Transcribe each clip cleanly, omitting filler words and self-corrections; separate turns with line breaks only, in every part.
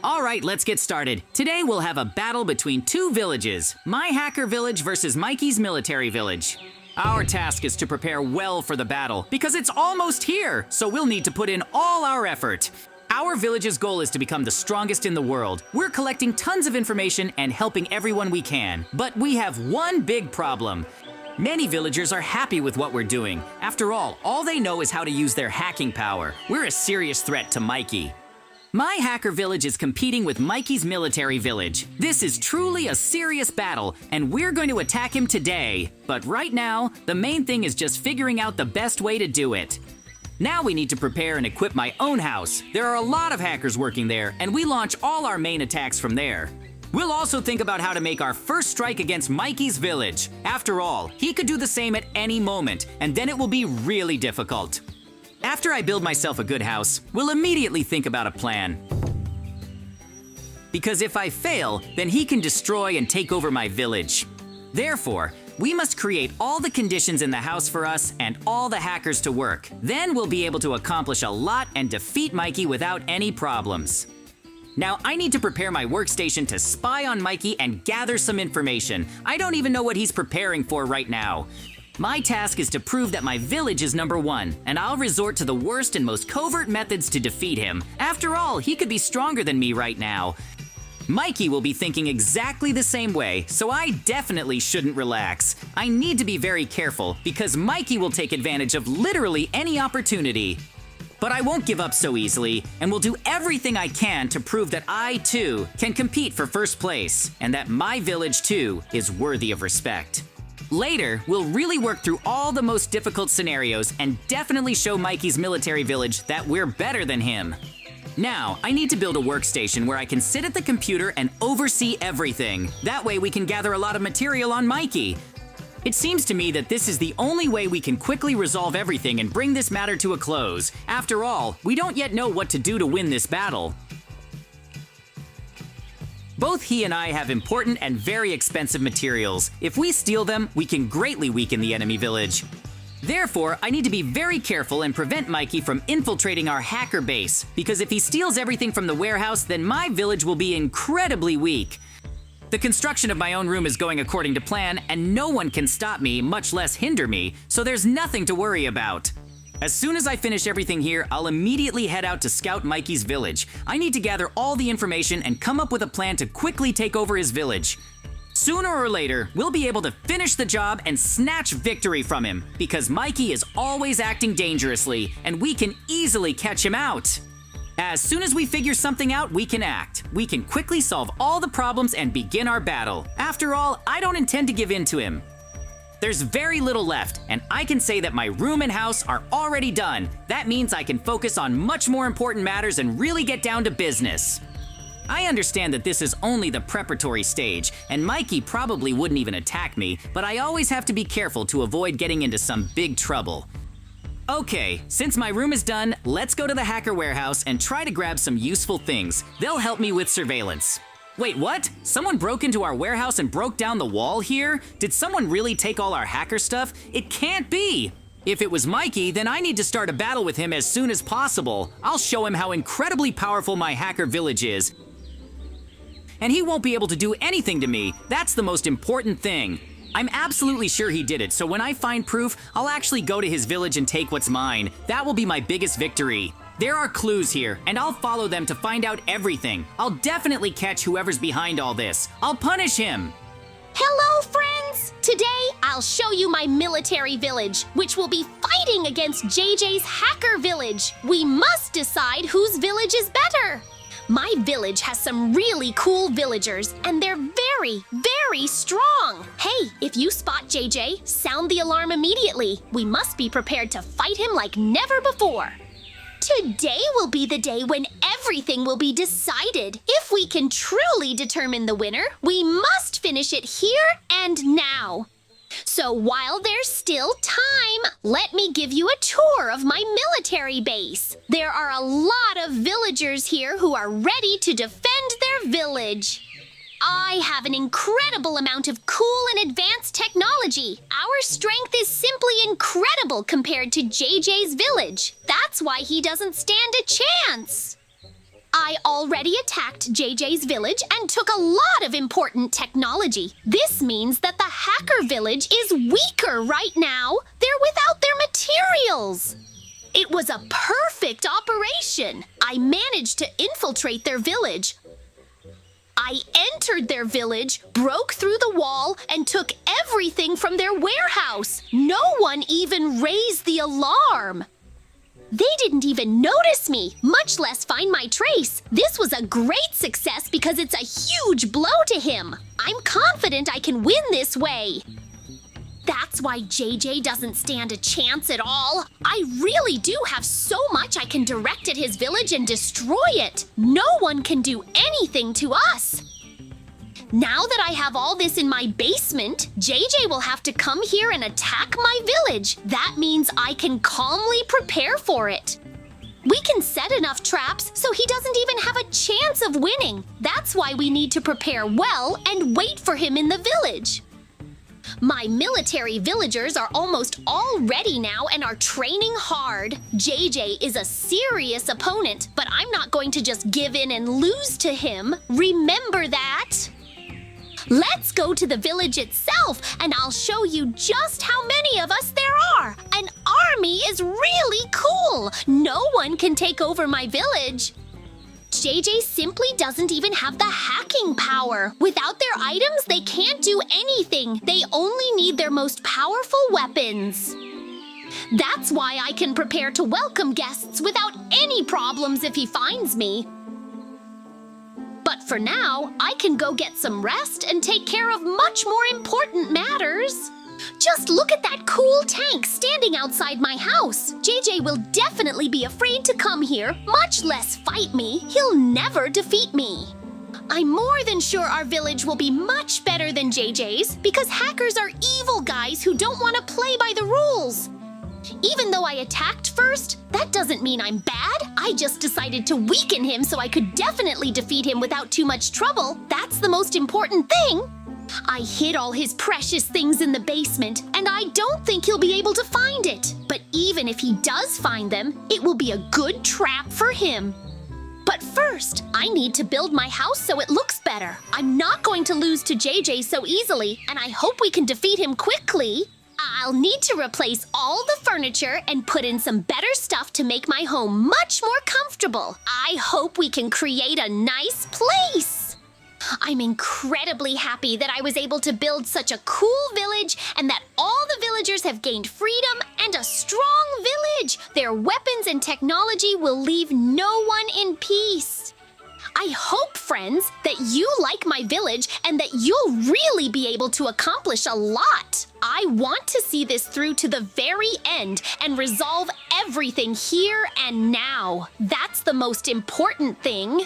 All right, let's get started. Today we'll have a battle between two villages, my hacker village versus Mikey's military village. Our task is to prepare well for the battle because it's almost here, so we'll need to put in all our effort. Our village's goal is to become the strongest in the world. We're collecting tons of information and helping everyone we can, but we have one big problem. Many villagers are happy with what we're doing. After all they know is how to use their hacking power. We're a serious threat to Mikey. My hacker village is competing with Mikey's military village. This is truly a serious battle, and we're going to attack him today. But right now, the main thing is just figuring out the best way to do it. Now we need to prepare and equip my own house. There are a lot of hackers working there, and we launch all our main attacks from there. We'll also think about how to make our first strike against Mikey's village. After all, he could do the same at any moment, and then it will be really difficult. After I build myself a good house, we'll immediately think about a plan. Because if I fail, then he can destroy and take over my village. Therefore, we must create all the conditions in the house for us and all the hackers to work. Then we'll be able to accomplish a lot and defeat Mikey without any problems. Now, I need to prepare my workstation to spy on Mikey and gather some information. I don't even know what he's preparing for right now. My task is to prove that my village is number one, and I'll resort to the worst and most covert methods to defeat him. After all, he could be stronger than me right now. Mikey will be thinking exactly the same way, so I definitely shouldn't relax. I need to be very careful, because Mikey will take advantage of literally any opportunity. But I won't give up so easily, and will do everything I can to prove that I, too, can compete for first place, and that my village, too, is worthy of respect. Later, we'll really work through all the most difficult scenarios and definitely show Mikey's military village that we're better than him. Now, I need to build a workstation where I can sit at the computer and oversee everything. That way we can gather a lot of material on Mikey. It seems to me that this is the only way we can quickly resolve everything and bring this matter to a close. After all, we don't yet know what to do to win this battle. Both he and I have important and very expensive materials. If we steal them, we can greatly weaken the enemy village. Therefore, I need to be very careful and prevent Mikey from infiltrating our hacker base, because if he steals everything from the warehouse, then my village will be incredibly weak. The construction of my own room is going according to plan, and no one can stop me, much less hinder me, so there's nothing to worry about. As soon as I finish everything here, I'll immediately head out to scout Mikey's village. I need to gather all the information and come up with a plan to quickly take over his village. Sooner or later, we'll be able to finish the job and snatch victory from him, because Mikey is always acting dangerously, and we can easily catch him out. As soon as we figure something out, we can act. We can quickly solve all the problems and begin our battle. After all, I don't intend to give in to him. There's very little left, and I can say that my room and house are already done. That means I can focus on much more important matters and really get down to business. I understand that this is only the preparatory stage, and Mikey probably wouldn't even attack me, but I always have to be careful to avoid getting into some big trouble. Okay, since my room is done, let's go to the hacker warehouse and try to grab some useful things. They'll help me with surveillance. Wait, what? Someone broke into our warehouse and broke down the wall here? Did someone really take all our hacker stuff? It can't be! If it was Mikey, then I need to start a battle with him as soon as possible. I'll show him how incredibly powerful my hacker village is. And he won't be able to do anything to me. That's the most important thing. I'm absolutely sure he did it, so when I find proof, I'll actually go to his village and take what's mine. That will be my biggest victory. There are clues here, and I'll follow them to find out everything. I'll definitely catch whoever's behind all this. I'll punish him.
Hello, friends! Today, I'll show you my military village, which will be fighting against JJ's hacker village. We must decide whose village is better. My village has some really cool villagers, and they're very, very strong. Hey, if you spot JJ, sound the alarm immediately. We must be prepared to fight him like never before. Today will be the day when everything will be decided. If we can truly determine the winner, we must finish it here and now. So while there's still time, let me give you a tour of my military base. There are a lot of villagers here who are ready to defend their village. I have an incredible amount of cool and advanced technology. Our strength is simply incredible compared to JJ's village. That's why he doesn't stand a chance. I already attacked JJ's village and took a lot of important technology. This means that the hacker village is weaker right now. They're without their materials. It was a perfect operation. I managed to infiltrate their village. I entered their village, broke through the wall, and took everything from their warehouse. No one even raised the alarm. They didn't even notice me, much less find my trace. This was a great success because it's a huge blow to him. I'm confident I can win this way. That's why JJ doesn't stand a chance at all. I really do have so much I can direct at his village and destroy it. No one can do anything to us. Now that I have all this in my basement, JJ will have to come here and attack my village. That means I can calmly prepare for it. We can set enough traps so he doesn't even have a chance of winning. That's why we need to prepare well and wait for him in the village. My military villagers are almost all ready now and are training hard. JJ is a serious opponent, but I'm not going to just give in and lose to him. Remember that. Let's go to the village itself, and I'll show you just how many of us there are. An army is really cool. No one can take over my village. JJ simply doesn't even have the hacking power. Without their items, they can't do anything. They only need their most powerful weapons. That's why I can prepare to welcome guests without any problems if he finds me. But for now, I can go get some rest and take care of much more important matters. Just look at that cool tank standing outside my house. JJ will definitely be afraid to come here, much less fight me. He'll never defeat me. I'm more than sure our village will be much better than JJ's because hackers are evil guys who don't want to play by the rules. Even though I attacked first, that doesn't mean I'm bad. I just decided to weaken him so I could definitely defeat him without too much trouble. That's the most important thing. I hid all his precious things in the basement, and I don't think he'll be able to find it. But even if he does find them, it will be a good trap for him. But first, I need to build my house so it looks better. I'm not going to lose to JJ so easily, and I hope we can defeat him quickly. I'll need to replace all the furniture and put in some better stuff to make my home much more comfortable. I hope we can create a nice place. I'm incredibly happy that I was able to build such a cool village and that all the villagers have gained freedom and a strong village. Their weapons and technology will leave no one in peace. I hope, friends, that you like my village and that you'll really be able to accomplish a lot. I want to see this through to the very end and resolve everything here and now. That's the most important thing.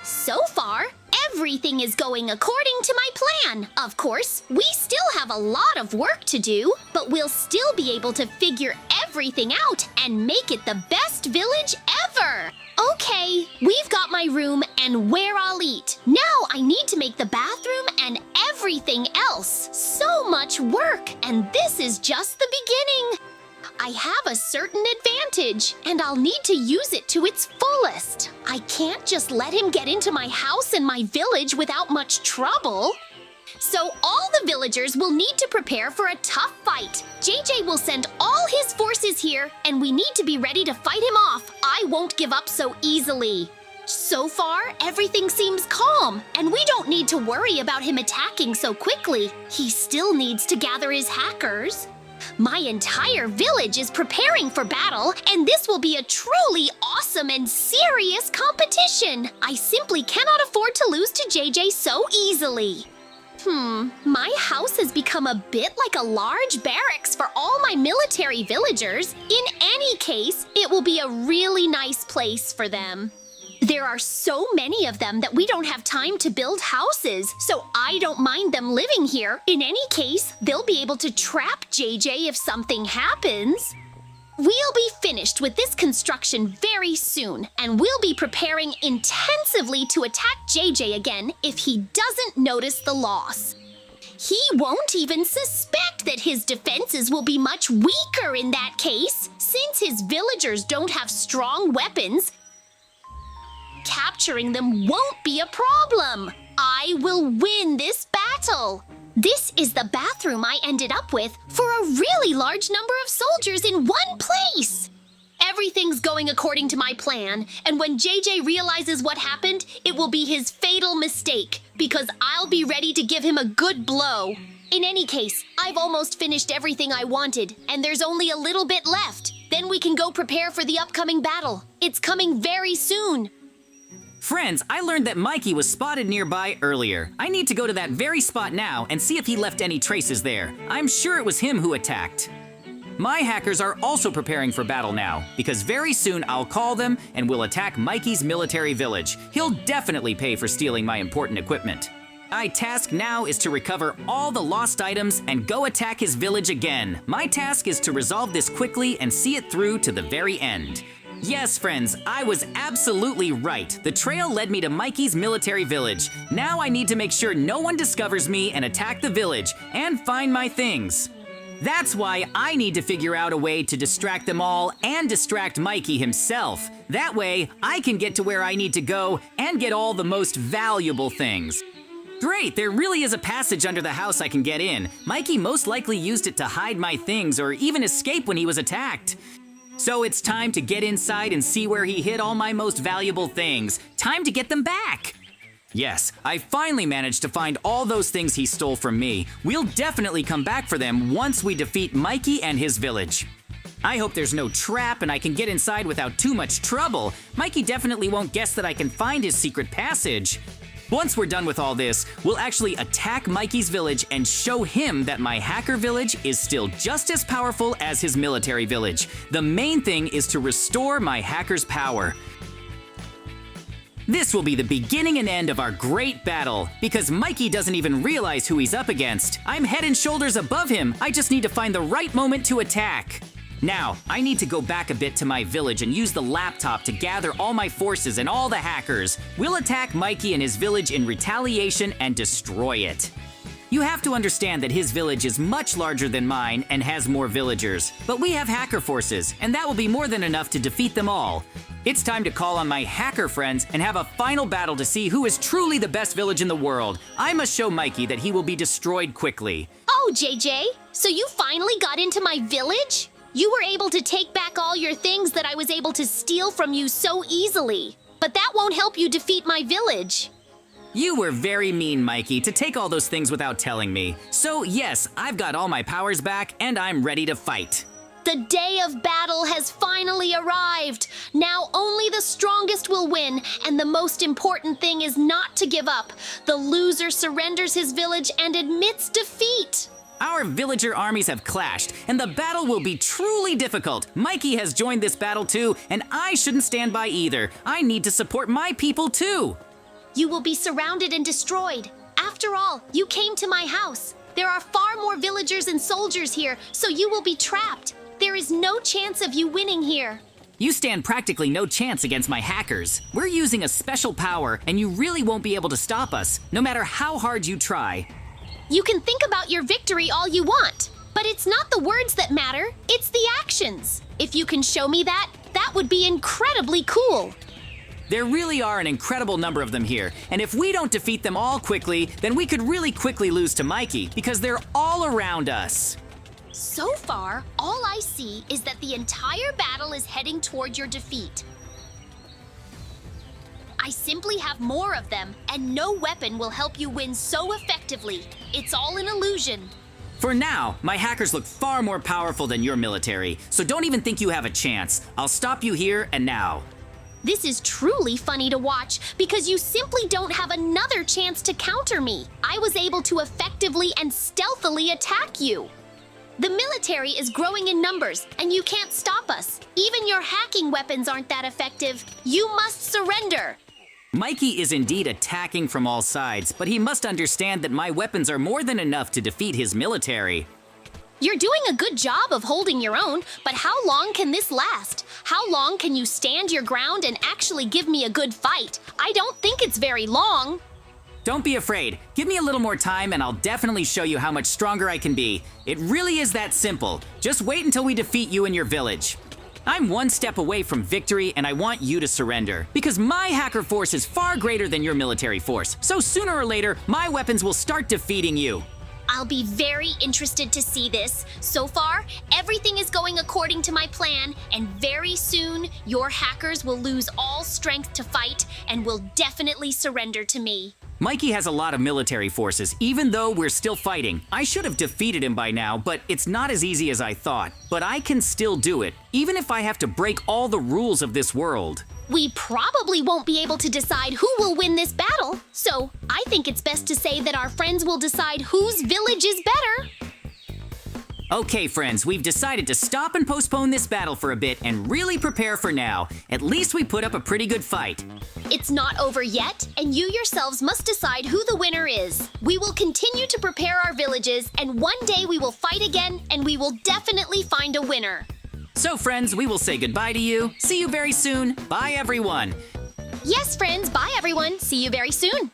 So far, everything is going according to my plan. Of course, we still have a lot of work to do, but we'll still be able to figure everything out and make it the best village ever. Okay, we've got my room and where I'll eat. Now I need to make the bathroom and everything else. So much work, and this is just the beginning. I have a certain advantage, and I'll need to use it to its fullest. I can't just let him get into my house and my village without much trouble. So all the villagers will need to prepare for a tough fight. JJ will send all his forces here, and we need to be ready to fight him off. I won't give up so easily. So far, everything seems calm, and we don't need to worry about him attacking so quickly. He still needs to gather his hackers. My entire village is preparing for battle, and this will be a truly awesome and serious competition. I simply cannot afford to lose to JJ so easily. My house has become a bit like a large barracks for all my military villagers. In any case, it will be a really nice place for them. There are so many of them that we don't have time to build houses, so I don't mind them living here. In any case, they'll be able to trap JJ if something happens. We'll be finished with this construction very soon, and we'll be preparing intensively to attack JJ again if he doesn't notice the loss. He won't even suspect that his defenses will be much weaker in that case. Since his villagers don't have strong weapons, capturing them won't be a problem. I will win this battle. This is the bathroom I ended up with for a really large number of soldiers in one place. Everything's going according to my plan, and when JJ realizes what happened, it will be his fatal mistake, because I'll be ready to give him a good blow. In any case, I've almost finished everything I wanted, and there's only a little bit left. Then we can go prepare for the upcoming battle. It's coming very soon.
Friends, I learned that Mikey was spotted nearby earlier. I need to go to that very spot now and see if he left any traces there. I'm sure it was him who attacked. My hackers are also preparing for battle now, because very soon I'll call them and we'll attack Mikey's military village. He'll definitely pay for stealing my important equipment. My task now is to recover all the lost items and go attack his village again. My task is to resolve this quickly and see it through to the very end. Yes, friends, I was absolutely right. The trail led me to Mikey's military village. Now I need to make sure no one discovers me and attack the village and find my things. That's why I need to figure out a way to distract them all and distract Mikey himself. That way, I can get to where I need to go and get all the most valuable things. Great, there really is a passage under the house I can get in. Mikey most likely used it to hide my things or even escape when he was attacked. So it's time to get inside and see where he hid all my most valuable things. Time to get them back. Yes, I finally managed to find all those things he stole from me. We'll definitely come back for them once we defeat Mikey and his village. I hope there's no trap and I can get inside without too much trouble. Mikey definitely won't guess that I can find his secret passage. Once we're done with all this, we'll actually attack Mikey's village and show him that my hacker village is still just as powerful as his military village. The main thing is to restore my hacker's power. This will be the beginning and end of our great battle, because Mikey doesn't even realize who he's up against. I'm head and shoulders above him. I just need to find the right moment to attack. Now, I need to go back a bit to my village and use the laptop to gather all my forces and all the hackers. We'll attack Mikey and his village in retaliation and destroy it. You have to understand that his village is much larger than mine and has more villagers, but we have hacker forces, and that will be more than enough to defeat them all. It's time to call on my hacker friends and have a final battle to see who is truly the best village in the world. I must show Mikey that he will be destroyed quickly.
Oh, JJ, so you finally got into my village? You were able to take back all your things that I was able to steal from you so easily. But that won't help you defeat my village.
You were very mean, Mikey, to take all those things without telling me. So yes, I've got all my powers back and I'm ready to fight.
The day of battle has finally arrived. Now only the strongest will win, and the most important thing is not to give up. The loser surrenders his village and admits defeat.
Our villager armies have clashed, and the battle will be truly difficult. Mikey has joined this battle too, and I shouldn't stand by either. I need to support my people too.
You will be surrounded and destroyed. After all, you came to my house. There are far more villagers and soldiers here, so you will be trapped. There is no chance of you winning here.
You stand practically no chance against my hackers. We're using a special power, and you really won't be able to stop us, no matter how hard you try.
You can think about your victory all you want, but it's not the words that matter, it's the actions. If you can show me that, that would be incredibly cool.
There really are an incredible number of them here, and if we don't defeat them all quickly, then we could really quickly lose to Mikey, because they're all around us.
So far, all I see is that the entire battle is heading toward your defeat. I simply have more of them, and no weapon will help you win so effectively. It's all an illusion.
For now, my hackers look far more powerful than your military, so don't even think you have a chance. I'll stop you here and now.
This is truly funny to watch because you simply don't have another chance to counter me. I was able to effectively and stealthily attack you. The military is growing in numbers, and you can't stop us. Even your hacking weapons aren't that effective. You must surrender.
Mikey is indeed attacking from all sides, but he must understand that my weapons are more than enough to defeat his military.
You're doing a good job of holding your own, but how long can this last? How long can you stand your ground and actually give me a good fight? I don't think it's very long.
Don't be afraid. Give me a little more time and I'll definitely show you how much stronger I can be. It really is that simple. Just wait until we defeat you and your village. I'm one step away from victory and I want you to surrender. Because my hacker force is far greater than your military force. So sooner or later, my weapons will start defeating you.
I'll be very interested to see this. So far, everything is going according to my plan, and very soon, your hackers will lose all strength to fight and will definitely surrender to me.
Mikey has a lot of military forces, even though we're still fighting. I should have defeated him by now, but it's not as easy as I thought. But I can still do it, even if I have to break all the rules of this world.
We probably won't be able to decide who will win this battle, so I think it's best to say that our friends will decide whose village is better.
Okay, friends, we've decided to stop and postpone this battle for a bit and really prepare for now. At least we put up a pretty good fight.
It's not over yet, and you yourselves must decide who the winner is. We will continue to prepare our villages, and one day we will fight again, and we will definitely find a winner.
So, friends, we will say goodbye to you. See you very soon. Bye, everyone.
Yes, friends, bye everyone. See you very soon.